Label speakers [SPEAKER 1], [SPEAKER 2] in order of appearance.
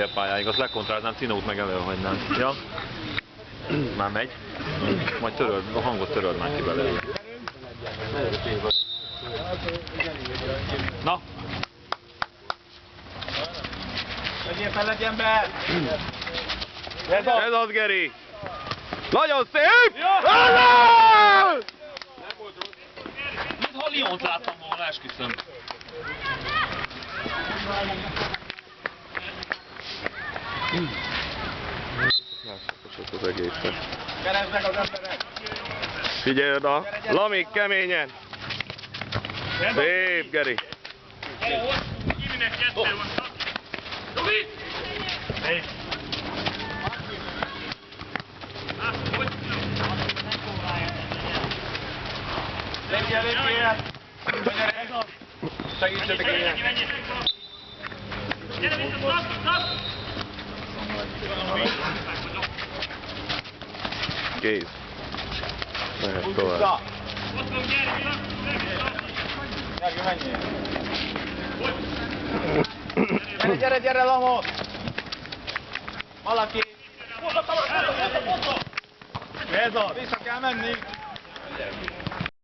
[SPEAKER 1] A pályáig, azt lekontráznám, Cinót meg előhagynám. Ja? Már megy? Majd töröld, a hangot töröld már ki belőle. Na!
[SPEAKER 2] Legyél fel, legyen be!
[SPEAKER 1] Ez az, Geri! Nagyon szép!
[SPEAKER 2] Mintha Liont láttam volna, esküszöm.
[SPEAKER 1] Másokosok az egészen.
[SPEAKER 2] Keresd meg az emberek!
[SPEAKER 1] Figyelj oda! Lamik keményen! Szép, Geri!
[SPEAKER 2] Lépjél, lépjél! Segítsetek ilyen!
[SPEAKER 1] Kész. Mehet tovább.
[SPEAKER 2] Gergő, menjél! Gyere, gyere, gyere, Lamos! Valaki! Ez az! Vissza kell menni!